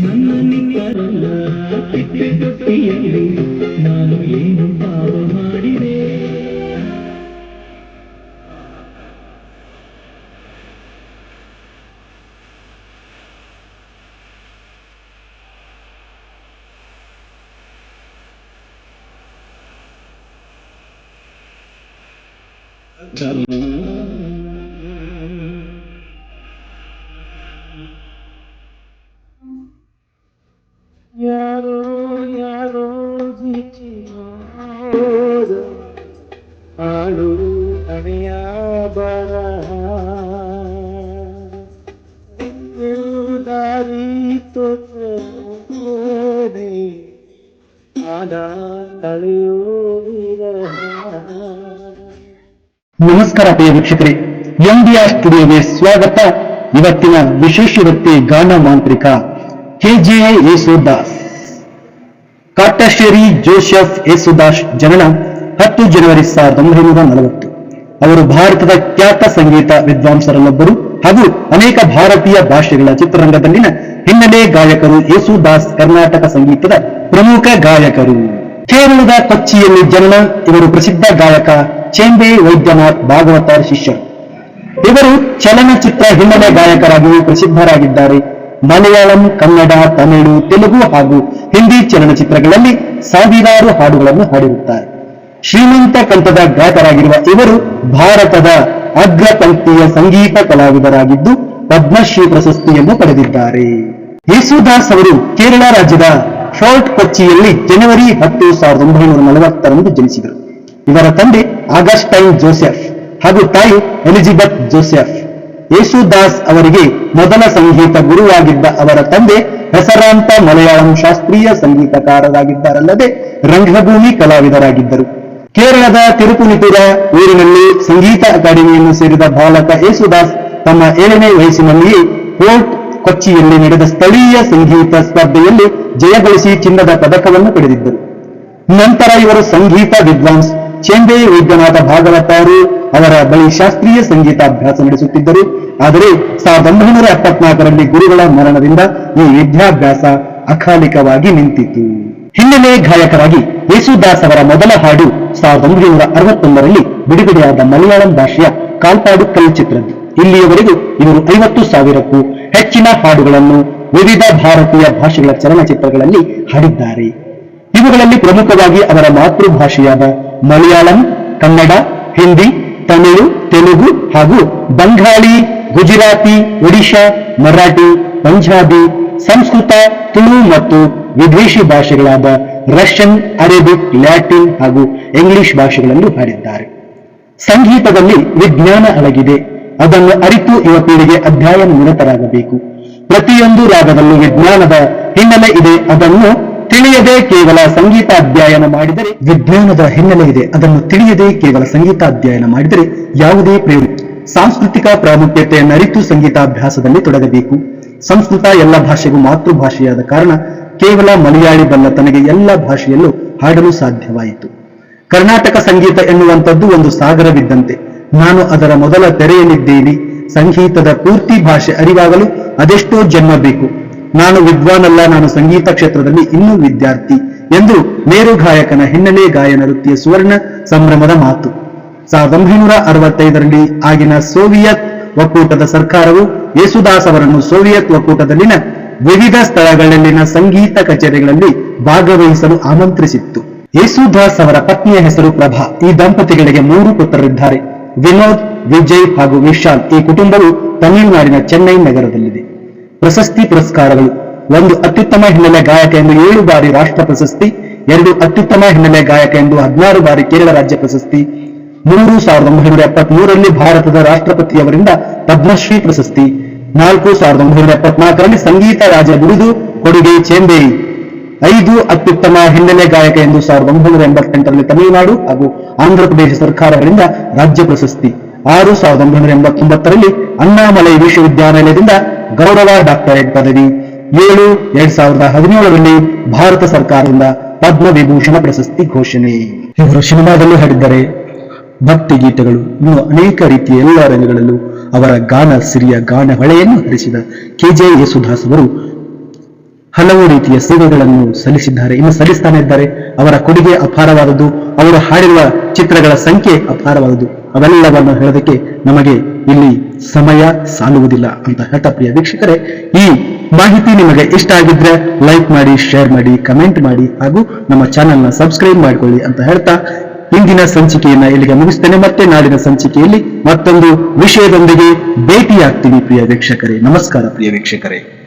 ನನ್ನ ನಿಕ್ಕರಲ್ಲ ತೊಟ್ಟಿಯಲ್ಲಿ ನಾನು ಏನು ಪಾಪ ಮಾಡಿದೆ. ಯಾರೋ ಯಾರೋ ಆಳು ಹಣೆಯ ಬರಹ ದಾರಿ ತೋನೆ ಆದ ತಳೆಯೋ ನಮಸ್ಕಾರ ಪ್ರಿಯ ವೀಕ್ಷಕರೇ, ಎಂಡಿಆರ್ ಸ್ಟುಡಿಯೋಗೆ ಸ್ವಾಗತ. ಇವತ್ತಿನ ವಿಶೇಷ ವ್ಯಕ್ತಿ ಗಾನ ಮಾಂತ್ರಿಕ ಕೆಜೆ ಯೇಸುದಾಸ್. ಕಾಟಶ್ಶೇರಿ ಜೋಸೆಫ್ ಯೇಸುದಾಸ್ ಜನನ 10 ಜನವರಿ 1940. ಅವರು ಭಾರತದ ಖ್ಯಾತ ಸಂಗೀತ ವಿದ್ವಾಂಸರಲ್ಲೊಬ್ಬರು ಹಾಗೂ ಅನೇಕ ಭಾರತೀಯ ಭಾಷೆಗಳ ಚಿತ್ರರಂಗದಲ್ಲಿನ ಹಿನ್ನೆಲೆ ಗಾಯಕರು. ಯೇಸುದಾಸ್ ಕರ್ನಾಟಕ ಸಂಗೀತದ ಪ್ರಮುಖ ಗಾಯಕರು. ಕೇರಳದ ಕೊಚ್ಚಿಯಲ್ಲಿ ಜನನ. ಇವರು ಪ್ರಸಿದ್ಧ ಗಾಯಕ ಚೆಂಬೆ ವೈದ್ಯನಾಥ್ ಭಾಗವತರ್ ಶಿಷ್ಯರು. ಇವರು ಚಲನಚಿತ್ರ ಹಿನ್ನೆಲೆ ಗಾಯಕರಾಗಿಯೂ ಪ್ರಸಿದ್ಧರಾಗಿದ್ದಾರೆ. ಮಲಯಾಳಂ, ಕನ್ನಡ, ತಮಿಳು, ತೆಲುಗು ಹಾಗೂ ಹಿಂದಿ ಚಲನಚಿತ್ರಗಳಲ್ಲಿ ಸಾವಿರಾರು ಹಾಡುಗಳನ್ನು ಹಾಡಿರುತ್ತಾರೆ. ಶ್ರೀಮಂತ ಕಂಠದ ಗಾಯಕರಾಗಿರುವ ಇವರು ಭಾರತದ ಅಗ್ರ ಪಂಕ್ತಿಯ ಸಂಗೀತ ಕಲಾವಿದರಾಗಿದ್ದು ಪದ್ಮಶ್ರೀ ಪ್ರಶಸ್ತಿಯನ್ನು ಪಡೆದಿದ್ದಾರೆ. ಯೇಸುದಾಸ್ ಅವರು ಕೇರಳ ರಾಜ್ಯದ ಫೋರ್ಟ್ ಕೊಚ್ಚಿಯಲ್ಲಿ ಜನವರಿ 10, 1940 ಜನಿಸಿದರು. ಇವರ ತಂದೆ ಆಗಸ್ಟೈನ್ ಜೋಸೆಫ್ ಹಾಗೂ ತಾಯಿ ಎಲಿಜಬೆತ್ ಜೋಸೆಫ್. ಯೇಸುದಾಸ್ ಅವರಿಗೆ ಮೊದಲ ಸಂಗೀತ ಗುರುವಾಗಿದ್ದ ಅವರ ತಂದೆ ಹೆಸರಾಂತ ಮಲಯಾಳಂ ಶಾಸ್ತ್ರೀಯ ಸಂಗೀತಕಾರರಾಗಿದ್ದರಲ್ಲದೆ ರಂಗಭೂಮಿ ಕಲಾವಿದರಾಗಿದ್ದರು. ಕೇರಳದ ತಿರುಪುನಿತುರ ಊರಿನಲ್ಲಿ ಸಂಗೀತ ಅಕಾಡೆಮಿಯನ್ನು ಸೇರಿದ ಬಾಲಕ ಯೇಸುದಾಸ್ ತಮ್ಮ 7ನೇ ವಯಸ್ಸಿನಲ್ಲಿಯೇ ಫೋರ್ಟ್ ಕೊಚ್ಚಿಯಲ್ಲಿ ನಡೆದ ಸ್ಥಳೀಯ ಸಂಗೀತ ಸ್ಪರ್ಧೆಯಲ್ಲಿ ಜಯಗಳಿಸಿ ಚಿನ್ನದ ಪದಕವನ್ನು ಪಡೆದಿದ್ದರು. ನಂತರ ಇವರು ಸಂಗೀತ ವಿದ್ವಾಂಸ್ ಚೆಂಬೆ ವೈದ್ಯನಾಥ ಭಾಗವತರು ಅವರ ಬಳಿ ಶಾಸ್ತ್ರೀಯ ಸಂಗೀತ ಅಭ್ಯಾಸ ನಡೆಸುತ್ತಿದ್ದರು. ಆದರೆ 1974ರಲ್ಲಿ ಗುರುಗಳ ಮರಣದಿಂದ ಈ ವಿದ್ಯಾಭ್ಯಾಸ ಅಕಾಲಿಕವಾಗಿ ನಿಂತಿತು. ಹಿನ್ನೆಲೆ ಗಾಯಕರಾಗಿ ಯೇಸುದಾಸ್ ಅವರ ಮೊದಲ ಹಾಡು 1961ರಲ್ಲಿ ಬಿಡುಗಡೆಯಾದ ಮಲಯಾಳಂ ಭಾಷೆಯ ಕಾಲ್ಪಾಡುಕಲ್ ಚಿತ್ರದ್ದು. ಇಲ್ಲಿಯವರೆಗೂ ಇವರು 50,000ಕ್ಕೂ ಹೆಚ್ಚಿನ ಹಾಡುಗಳನ್ನು ವಿವಿಧ ಭಾರತೀಯ ಭಾಷೆಗಳ ಚಲನಚಿತ್ರಗಳಲ್ಲಿ ಹಾಡಿದ್ದಾರೆ. ಇವುಗಳಲ್ಲಿ ಪ್ರಮುಖವಾಗಿ ಅವರ ಮಾತೃಭಾಷೆಯಾದ ಮಲಯಾಳಂ, ಕನ್ನಡ, ಹಿಂದಿ, ತಮಿಳು, ತೆಲುಗು ಹಾಗೂ ಬಂಗಾಳಿ, ಗುಜರಾತಿ, ಒಡಿಶಾ, ಮರಾಠಿ, ಪಂಜಾಬಿ, ಸಂಸ್ಕೃತ, ತುಳು ಮತ್ತು ವಿದೇಶಿ ಭಾಷೆಗಳಾದ ರಷ್ಯನ್, ಅರೇಬಿಕ್, ಲ್ಯಾಟಿನ್ ಹಾಗೂ ಇಂಗ್ಲಿಷ್ ಭಾಷೆಗಳಲ್ಲೂ ಹಾಡಿದ್ದಾರೆ. ಸಂಗೀತದಲ್ಲಿ ವಿಜ್ಞಾನ ಅಡಗಿದೆ. ಅದನ್ನು ಅರಿತು ಯುವ ಪೀಳಿಗೆ ಅಧ್ಯಯನ ನಿರತರಾಗಬೇಕು. ಪ್ರತಿಯೊಂದು ರಾಗದಲ್ಲೂ ವಿಜ್ಞಾನದ ಹಿನ್ನೆಲೆ ಇದೆ. ಅದನ್ನು ತಿಳಿಯದೆ ಕೇವಲ ಸಂಗೀತ ಅಧ್ಯಯನ ಮಾಡಿದರೆ ವಿಜ್ಞಾನದ ಹಿನ್ನೆಲೆ ಇದೆ. ಅದನ್ನು ತಿಳಿಯದೆ ಕೇವಲ ಸಂಗೀತ ಅಧ್ಯಯನ ಮಾಡಿದರೆ ಯಾವುದೇ ಪ್ರಯೋಜನ. ಸಾಂಸ್ಕೃತಿಕ ಪ್ರಾಮುಖ್ಯತೆಯನ್ನು ಅರಿತು ಸಂಗೀತಾಭ್ಯಾಸದಲ್ಲಿ ತೊಡಗಬೇಕು. ಸಂಸ್ಕೃತ ಎಲ್ಲ ಭಾಷೆಗೂ ಮಾತೃಭಾಷೆಯಾದ ಕಾರಣ ಕೇವಲ ಮಲಯಾಳಿ ಬಲ್ಲ ತನಗೆ ಎಲ್ಲ ಭಾಷೆಯಲ್ಲೂ ಹಾಡಲು ಸಾಧ್ಯವಾಯಿತು. ಕರ್ನಾಟಕ ಸಂಗೀತ ಎನ್ನುವಂಥದ್ದು ಒಂದು ಸಾಗರವಿದ್ದಂತೆ. ನಾನು ಅದರ ಮೊದಲ ತೆರೆಯಲಿದ್ದೇನೆ. ಸಂಗೀತದ ಪೂರ್ತಿ ಭಾಷೆ ಅರಿವಾಗಲು ಅದೆಷ್ಟೋ ಜನ್ಮ ಬೇಕು. ನಾನು ವಿದ್ವಾನಲ್ಲ, ನಾನು ಸಂಗೀತ ಕ್ಷೇತ್ರದಲ್ಲಿ ಇನ್ನೂ ವಿದ್ಯಾರ್ಥಿ ಎಂದು ಮೇರು ಗಾಯಕನ ಹಿನ್ನೆಲೆ ಗಾಯನ ವೃತ್ತಿಯ ಸುವರ್ಣ ಸಂಭ್ರಮದ ಮಾತು. 1965ರಲ್ಲಿ ಆಗಿನ ಸೋವಿಯತ್ ಒಕ್ಕೂಟದ ಸರ್ಕಾರವು ಯೇಸುದಾಸ್ ಅವರನ್ನು ಸೋವಿಯತ್ ಒಕ್ಕೂಟದಲ್ಲಿನ ವಿವಿಧ ಸ್ಥಳಗಳಲ್ಲಿನ ಸಂಗೀತ ಕಚೇರಿಗಳಲ್ಲಿ ಭಾಗವಹಿಸಲು ಆಮಂತ್ರಿಸಿತ್ತು. ಯೇಸುದಾಸ್ ಅವರ ಪತ್ನಿಯ ಹೆಸರು ಪ್ರಭಾ. ಈ ದಂಪತಿಗಳಿಗೆ 3 ಪುತ್ರರಿದ್ದಾರೆ, ವಿನೋದ್, ವಿಜಯ್ ಹಾಗೂ ವಿಶಾಲ್. ಈ ಕುಟುಂಬವು ತಮಿಳುನಾಡಿನ ಚೆನ್ನೈ ನಗರದಲ್ಲಿದೆ. ಪ್ರಶಸ್ತಿ ಪುರಸ್ಕಾರಗಳು: 1 ಅತ್ಯುತ್ತಮ ಹಿನ್ನೆಲೆ ಗಾಯಕ ಎಂದು 7 ಬಾರಿ ರಾಷ್ಟ್ರ ಪ್ರಶಸ್ತಿ, 2 ಅತ್ಯುತ್ತಮ ಹಿನ್ನೆಲೆ ಗಾಯಕ ಎಂದು 16 ಬಾರಿ ಕೇರಳ ರಾಜ್ಯ ಪ್ರಶಸ್ತಿ, 3 1973ರಲ್ಲಿ ಭಾರತದ ರಾಷ್ಟ್ರಪತಿಯವರಿಂದ ಪದ್ಮಶ್ರೀ ಪ್ರಶಸ್ತಿ, 4 1974ರಲ್ಲಿ ಸಂಗೀತ ರಾಜ ಬಿರುದು ಕೊಡುಗೆ ಚೆಂಬೆ, 5 ಅತ್ಯುತ್ತಮ ಹಿನ್ನೆಲೆ ಗಾಯಕ ಎಂದು 1988ರಲ್ಲಿ ತಮಿಳುನಾಡು ಹಾಗೂ ಆಂಧ್ರಪ್ರದೇಶ ಸರ್ಕಾರಗಳಿಂದ ರಾಜ್ಯ ಪ್ರಶಸ್ತಿ, 6 1989ರಲ್ಲಿ ಅಣ್ಣಾಮಲೈ ವಿಶ್ವವಿದ್ಯಾನಿಲಯದಿಂದ ಗೌರವ ಡಾಕ್ಟರೇಟ್ ಪದವಿ, 7 2017ರಲ್ಲಿ ಭಾರತ ಸರ್ಕಾರದಿಂದ ಪದ್ಮವಿಭೂಷಣ ಪ್ರಶಸ್ತಿ ಘೋಷಣೆ. ಇವರು ಸಿನಿಮಾದಲ್ಲೂ ಹಾಡಿದ್ದಾರೆ, ಭಕ್ತಿ ಗೀತೆಗಳು, ಇನ್ನು ಅನೇಕ ರೀತಿಯ ಎಲ್ಲ ರಂಗಗಳಲ್ಲೂ ಅವರ ಗಾನ ಸಿರಿಯ ಗಾನ ಹೊಳೆಯನ್ನು ಹರಿಸಿದ KJ ಯೇಸುದಾಸ್ ಅವರು ಹಲವು ರೀತಿಯ ಸೇವೆಗಳನ್ನು ಸಲ್ಲಿಸಿದ್ದಾರೆ, ಇನ್ನು ಸಲ್ಲಿಸ್ತಾನೆ ಇದ್ದಾರೆ. ಅವರ ಕೊಡುಗೆ ಅಪಾರವಾದದ್ದು, ಅವರು ಹಾಡಿರುವ ಚಿತ್ರಗಳ ಸಂಖ್ಯೆ ಅಪಾರವಾದದ್ದು. ಅವೆಲ್ಲವನ್ನು ಹೇಳೋದಕ್ಕೆ ನಮಗೆ ಇಲ್ಲಿ ಸಮಯ ಸಾಲುವುದಿಲ್ಲ ಅಂತ ಹೇಳ್ತಾ ಪ್ರಿಯ ವೀಕ್ಷಕರೇ, ಈ ಮಾಹಿತಿ ನಿಮಗೆ ಇಷ್ಟ ಆಗಿದ್ರೆ ಲೈಕ್ ಮಾಡಿ, ಶೇರ್ ಮಾಡಿ, ಕಮೆಂಟ್ ಮಾಡಿ ಹಾಗೂ ನಮ್ಮ ಚಾನೆಲ್ನ ಸಬ್ಸ್ಕ್ರೈಬ್ ಮಾಡಿಕೊಳ್ಳಿ ಅಂತ ಹೇಳ್ತಾ ಇಂದಿನ ಸಂಚಿಕೆಯನ್ನ ಇಲ್ಲಿಗೆ ಮುಗಿಸ್ತೇನೆ. ಮತ್ತೆ ನಾಡಿನ ಸಂಚಿಕೆಯಲ್ಲಿ ಮತ್ತೊಂದು ವಿಷಯದೊಂದಿಗೆ ಭೇಟಿಯಾಗ್ತೀನಿ ಪ್ರಿಯ ವೀಕ್ಷಕರೇ. ನಮಸ್ಕಾರ ಪ್ರಿಯ ವೀಕ್ಷಕರೇ.